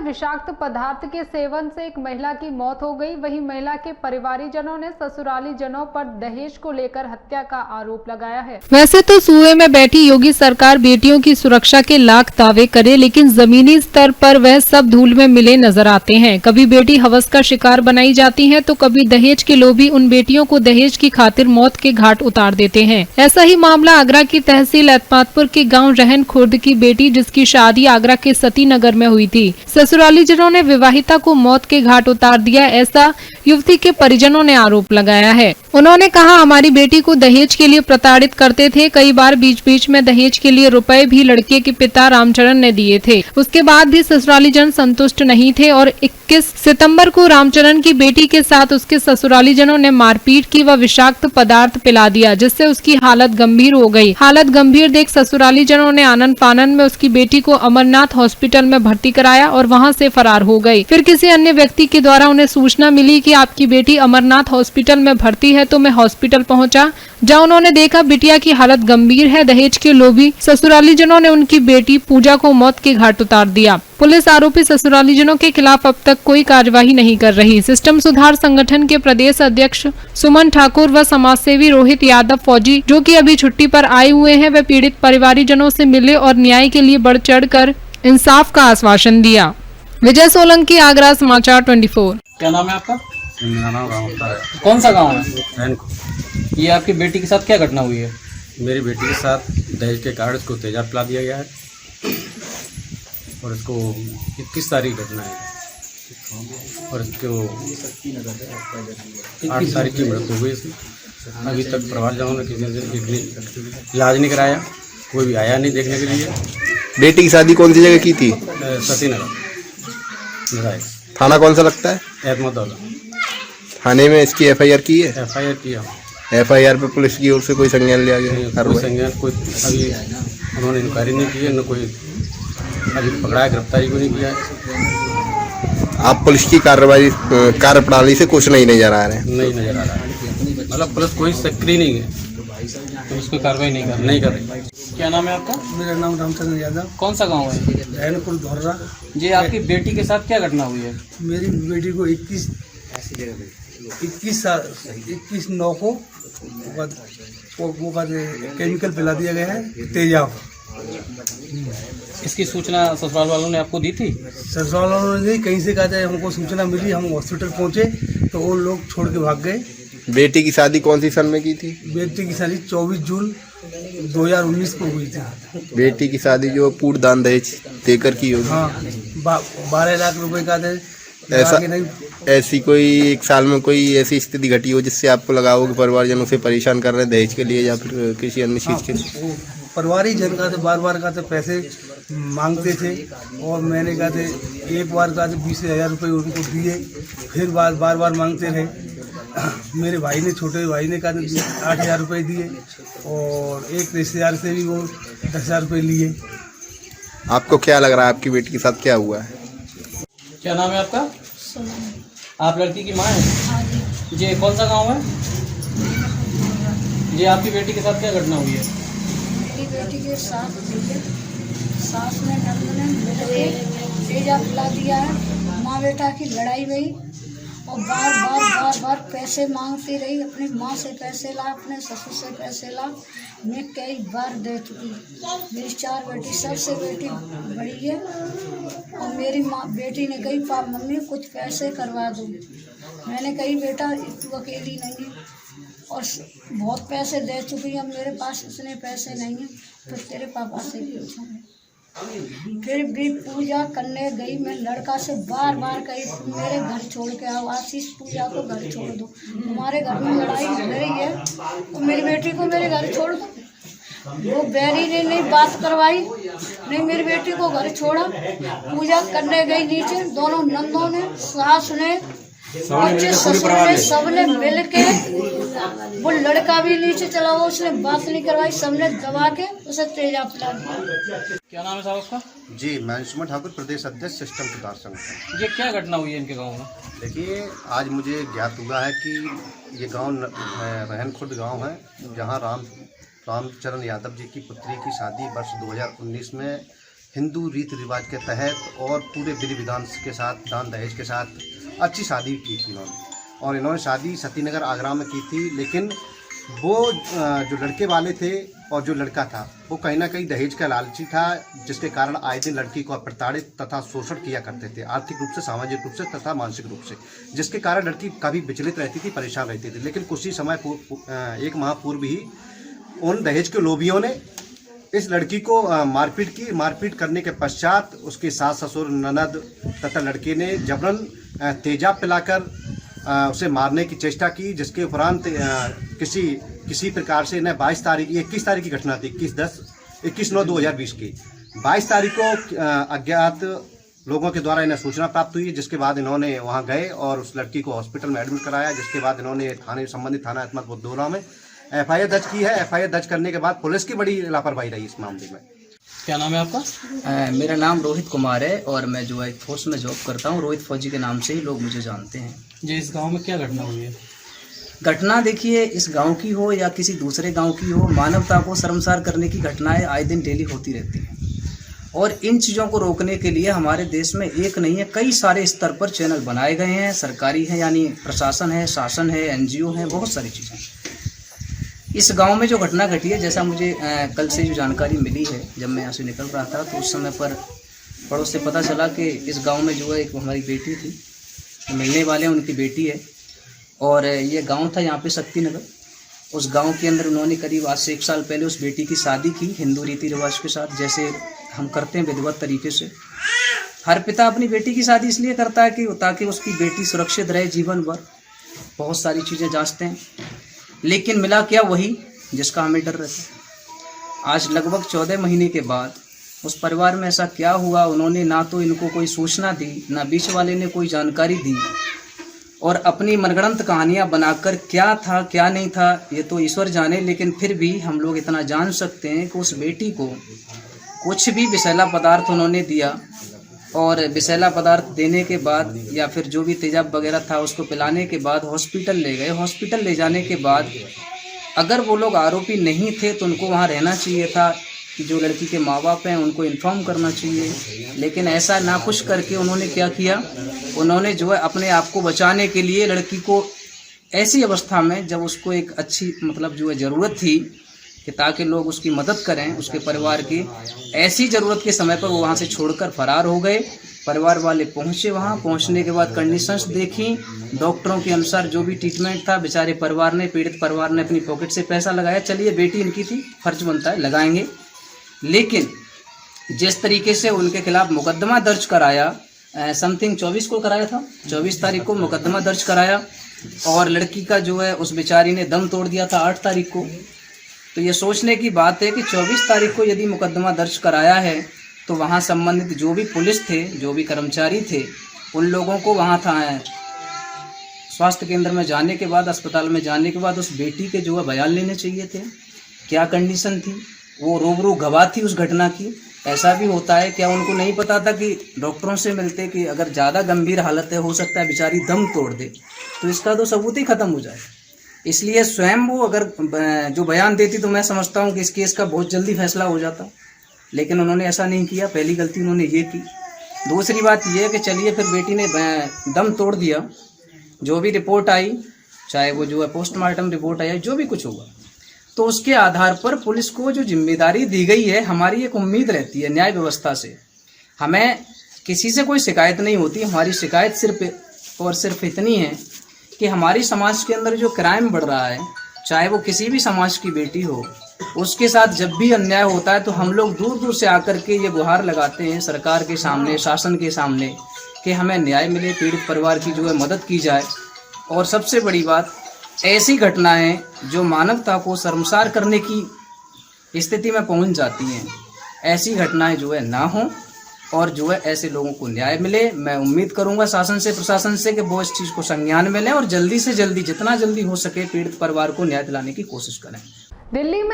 विषाक्त पदार्थ के सेवन से एक महिला की मौत हो गई। वहीं महिला के परिवारीजनों ने ससुराली जनों पर दहेज को लेकर हत्या का आरोप लगाया है। वैसे तो सूए में बैठी योगी सरकार बेटियों की सुरक्षा के लाख दावे करे, लेकिन जमीनी स्तर पर वह सब धूल में मिले नजर आते हैं। कभी बेटी हवस का शिकार बनाई जाती है तो कभी दहेज के लोभी उन बेटियों को दहेज की खातिर मौत के घाट उतार देते हैं। ऐसा ही मामला आगरा की तहसील एतमादपुर के गाँव रहन खुर्द की बेटी, जिसकी शादी आगरा के सती नगर में हुई थी, ससुराली जनों ने विवाहिता को मौत के घाट उतार दिया, ऐसा युवती के परिजनों ने आरोप लगाया है। उन्होंने कहा, हमारी बेटी को दहेज के लिए प्रताड़ित करते थे। कई बार बीच बीच में दहेज के लिए रुपए भी लड़के के पिता रामचरण ने दिए थे। उसके बाद भी ससुराली जन संतुष्ट नहीं थे और 21 सितंबर को रामचरण की बेटी के साथ उसके ससुराली जनों ने मारपीट की व विषाक्त पदार्थ पिला दिया, जिससे उसकी हालत गंभीर हो गई। हालत गंभीर देख ससुराली जनों ने आनन फानन में उसकी बेटी को अमरनाथ हॉस्पिटल में भर्ती कराया और वहां से फरार हो गई। फिर किसी अन्य व्यक्ति के द्वारा उन्हें सूचना मिली कि आपकी बेटी अमरनाथ हॉस्पिटल में भर्ती है, तो मैं हॉस्पिटल पहुंचा, जहां उन्होंने देखा बिटिया की हालत गंभीर है। दहेज के लोभी ससुराली जनों ने उनकी बेटी पूजा को मौत के घाट उतार दिया। पुलिस आरोपी ससुराली जनों के खिलाफ अब तक कोई कार्यवाही नहीं कर रही। सिस्टम सुधार संगठन के प्रदेश अध्यक्ष सुमन ठाकुर व समाजसेवी रोहित यादव फौजी, जो कि अभी छुट्टी पर आए हुए हैं, वे पीड़ित परिवारीजनों से मिले और न्याय के लिए बढ़ चढ़कर इंसाफ का आश्वासन दिया। विजय सोलंकी, आगरा समाचार 24। क्या नाम है आपका? मेरा नाम राम होता है। कौन सा गांव है? ये आपकी बेटी के साथ क्या घटना हुई है? मेरी बेटी के साथ दहेज के कारण उसको तेजाब पिला दिया गया है और इसको 21 तारीख घटना है और इसको 8 तारीख की मृत्यु हो गई इसकी। अभी तक परिवारजनों ने किसी ने इलाज नहीं कराया, कोई भी आया नहीं देखने के लिए। बेटी की शादी कौन सी जगह की थी? सती नगर। थाना कौन सा लगता है? एतमादपुर थाने में इसकी FIR की है? FIR किया। FIR पे पुलिस की ओर से कोई संज्ञान लिया गया? कोई संज्ञान कोई अभी उन्होंने इंक्वायरी नहीं की है, न कोई अभी पकड़ा है, गिरफ्तारी को नहीं किया है। आप पुलिस की कार्यप्रणाली से कुछ नहीं नजर आ रहे हैं? नहीं नजर आ रहा है, मतलब पुलिस कोई सक्रिय नहीं है, तो उस पर कार्रवाई नहीं कर रही। क्या नाम है आपका? मेरा नाम रामचंद्र यादव। कौन सा गांव है? रहनपुर धोर्रा। जी, आपकी बेटी के साथ क्या घटना हुई है? मेरी बेटी को 21/9 को वो केमिकल पिला दिया गया है, तेजाब। इसकी सूचना ससुराल वालों ने आपको दी थी? ससुराल वालों ने कहीं से कहा था, हमको सूचना मिली, हम हॉस्पिटल पहुंचे तो वो लोग छोड़ के भाग गए। बेटी की शादी कौन सी सन में की थी? बेटी की शादी 24 जून 2019 को हुई थी। बेटी की शादी जो पूर्ण दान दहेज देकर की होगी? हाँ, 12 लाख रुपए का दे। ऐसी कोई एक साल में कोई ऐसी स्थिति घटी हो जिससे आपको लगा हो कि परिवारजनों से परेशान कर रहे हैं दहेज के लिए या फिर किसी अन्य चीज़ के लिए? परिवारी जन का बार बार का पैसे मांगते थे और मैंने कहा थे, एक बार का 20,000 रुपये उनको दिए, फिर बार बार मांगते रहे। मेरे भाई ने, छोटे भाई ने कहा 8,000 रुपये दिए और एक रिश्तेदार से भी वो 10,000 रुपये लिए। आपको क्या लग रहा है आपकी बेटी के साथ क्या हुआ है? क्या नाम है आपका? आप लड़की की माँ हैं? जी, कौन सा गांव है? जी, आपकी बेटी के साथ क्या घटना हुई है? मेरी बेटी के साथ सास ने नंद ने मिलके तेजाब पिला दिया है। माँ बेटा की लड़ाई हुई और बार पैसे मांगती रही। अपनी माँ से पैसे ला, अपने ससुर से पैसे ला। मैं कई बार दे चुकी। मेरी 4 बेटी, सबसे बेटी बड़ी है और मेरी माँ बेटी ने कही, मम्मी कुछ पैसे करवा दो। मैंने कही, बेटा तू अकेली नहीं है और बहुत पैसे दे चुकी, अब मेरे पास इतने पैसे नहीं हैं, तो तेरे पापा से पूछूंगी। फिर भी पूजा करने गई मैं, लड़का से बार कही, तुम मेरे घर छोड़ के आओ, आशीष पूजा को घर छोड़ दो, तुम्हारे घर में लड़ाई हो रही है तो मेरी बेटी को मेरे घर छोड़ दो। वो बैरी ने नहीं बात करवाई, नहीं मेरी बेटी को घर छोड़ा। पूजा करने गई नीचे, दोनों नंदों ने, सास ने, बच्चे ससुर ने, सबने मिल के, वो लड़का भी नीचे चला हुआ, उसने बात नहीं करवाई, सबने दबा के उसे तेजाब पिला दिया। क्या नाम है साहब आपका? जी, मैं सुमन ठाकुर, प्रदेश अध्यक्ष सिस्टम सुधार संगठन। ये क्या घटना हुई है इनके गांव में? देखिए, आज मुझे ज्ञात हुआ है कि ये गांव रहन खुर्द गांव है, जहां रामचरण यादव जी की पुत्री की शादी वर्ष 2019 में हिंदू रीति रिवाज के तहत और पूरे विधि विधान के साथ, दान दहेज के साथ अच्छी शादी की थी इन्होंने। और इन्होंने शादी सतीनगर आगरा में की थी, लेकिन वो जो लड़के वाले थे और जो लड़का था वो कहीं ना कहीं दहेज का लालची था, जिसके कारण आए दिन लड़की को प्रताड़ित तथा शोषण किया करते थे, आर्थिक रूप से, सामाजिक रूप से तथा मानसिक रूप से, जिसके कारण लड़की काफ़ी विचलित रहती थी, परेशान रहती थी। लेकिन कुछ ही समय एक माह पूर्व ही उन दहेज के लोभियों ने इस लड़की को मारपीट की। मारपीट करने के पश्चात उसके सास, ससुर, ननद तथा लड़के ने जबरन तेजाब पिलाकर उसे मारने की चेष्टा की, जिसके उपरांत किसी प्रकार से इन्हें 21 तारीख की घटना थी, 21/9/2020 की 22 तारीख को अज्ञात लोगों के द्वारा इन्हें सूचना प्राप्त हुई, जिसके बाद इन्होंने वहां गए और उस लड़की को हॉस्पिटल में एडमिट कराया, जिसके बाद इन्होंने संबंधित थाना अहमदपुर दोरा में FIR दर्ज की है। FIR दर्ज करने के बाद पुलिस की बड़ी लापरवाही रही इस मामले में। क्या नाम है आपका? मेरा नाम रोहित कुमार है और मैं जो है फोर्स में जॉब करता हूँ। रोहित फौजी के नाम से ही लोग मुझे जानते हैं। जी, इस गांव में क्या घटना हुई है? घटना देखिए, इस गांव की हो या किसी दूसरे गांव की हो, मानवता को शर्मसार करने की घटनाएं आए दिन डेली होती रहती हैं। और इन चीज़ों को रोकने के लिए हमारे देश में एक नहीं है, कई सारे स्तर पर चैनल बनाए गए हैं। सरकारी है, यानी प्रशासन है, शासन है, NGO है, बहुत सारी चीज़ें। इस गांव में जो घटना घटी है, जैसा मुझे कल से जो जानकारी मिली है, जब मैं यहाँ से निकल रहा था तो उस समय पर पड़ोस से पता चला कि इस गांव में जो है एक हमारी बेटी थी, मिलने वाले हैं, उनकी बेटी है। और ये गांव था यहाँ पे शक्तिनगर। उस गांव के अंदर उन्होंने करीब आज से 1 साल पहले उस बेटी की शादी की हिंदू रीति रिवाज के साथ, जैसे हम करते हैं विधिवत तरीके से। हर पिता अपनी बेटी की शादी इसलिए करता है कि ताकि उसकी बेटी सुरक्षित रहे जीवन भर, बहुत सारी चीज़ें जांचते हैं। लेकिन मिला क्या, वही जिसका हमें डर रहता है। आज लगभग 14 महीने के बाद उस परिवार में ऐसा क्या हुआ, उन्होंने ना तो इनको कोई सूचना दी, ना बीच वाले ने कोई जानकारी दी, और अपनी मनगढ़ंत कहानियां बनाकर क्या था क्या नहीं था ये तो ईश्वर जाने। लेकिन फिर भी हम लोग इतना जान सकते हैं कि उस बेटी को कुछ भी विषैला पदार्थ उन्होंने दिया, और विषैला पदार्थ देने के बाद या फिर जो भी तेजाब वगैरह था उसको पिलाने के बाद हॉस्पिटल ले गए। हॉस्पिटल ले जाने के बाद अगर वो लोग आरोपी नहीं थे तो उनको वहाँ रहना चाहिए था, कि जो लड़की के माँ बाप हैं उनको इन्फॉर्म करना चाहिए। लेकिन ऐसा ना कुछ करके उन्होंने क्या किया, उन्होंने जो है अपने आप को बचाने के लिए लड़की को ऐसी अवस्था में, जब उसको एक अच्छी मतलब जो है ज़रूरत थी कि ताकि लोग उसकी मदद करें, उसके परिवार की, ऐसी ज़रूरत के समय पर वो वहाँ से छोड़कर फरार हो गए। परिवार वाले पहुँचे, वहाँ पहुँचने के बाद कंडीशंस देखी, डॉक्टरों के अनुसार जो भी ट्रीटमेंट था, बेचारे परिवार ने, पीड़ित परिवार ने अपनी पॉकेट से पैसा लगाया। चलिए, बेटी इनकी थी, फर्ज बनता है लगाएंगे। लेकिन जिस तरीके से उनके खिलाफ मुकदमा दर्ज कराया, समथिंग 24 को कराया था, 24 तारीख को मुकदमा दर्ज कराया, और लड़की का जो है उस बेचारी ने दम तोड़ दिया था 8 तारीख को। तो ये सोचने की बात है कि 24 तारीख को यदि मुकदमा दर्ज कराया है तो वहाँ संबंधित जो भी पुलिस थे, जो भी कर्मचारी थे, उन लोगों को वहाँ था स्वास्थ्य केंद्र में जाने के बाद, अस्पताल में जाने के बाद उस बेटी के जो है बयान लेने चाहिए थे, क्या कंडीशन थी, वो रूबरू गवाह थी उस घटना की। ऐसा भी होता है, क्या उनको नहीं पता था कि डॉक्टरों से मिलते कि अगर ज़्यादा गंभीर हालत है, हो सकता है बेचारी दम तोड़ दे, तो इसका तो सबूत ही खत्म हो जाए। इसलिए स्वयं वो अगर जो बयान देती तो मैं समझता हूँ कि इस केस का बहुत जल्दी फैसला हो जाता, लेकिन उन्होंने ऐसा नहीं किया। पहली गलती उन्होंने ये की। दूसरी बात ये है कि चलिए, फिर बेटी ने दम तोड़ दिया, जो भी रिपोर्ट आई, चाहे वो जो है पोस्टमार्टम रिपोर्ट आई, जो भी कुछ होगा, तो उसके आधार पर पुलिस को जो जिम्मेदारी दी गई है, हमारी एक उम्मीद रहती है न्याय व्यवस्था से, हमें किसी से कोई शिकायत नहीं होती। हमारी शिकायत सिर्फ और सिर्फ इतनी है कि हमारी समाज के अंदर जो क्राइम बढ़ रहा है, चाहे वो किसी भी समाज की बेटी हो, उसके साथ जब भी अन्याय होता है तो हम लोग दूर दूर से आकर के ये गुहार लगाते हैं सरकार के सामने, शासन के सामने, कि हमें न्याय मिले, पीड़ित परिवार की जो है मदद की जाए। और सबसे बड़ी बात, ऐसी घटनाएं जो मानवता को शर्मसार करने की स्थिति में पहुंच जाती हैं, ऐसी घटनाएं जो है ना हो, और जो है ऐसे लोगों को न्याय मिले। मैं उम्मीद करूंगा शासन से, प्रशासन से, कि वो इस चीज़ को संज्ञान में लें और जल्दी से जल्दी, जितना जल्दी हो सके, पीड़ित परिवार को न्याय दिलाने की कोशिश करें। दिल्ली में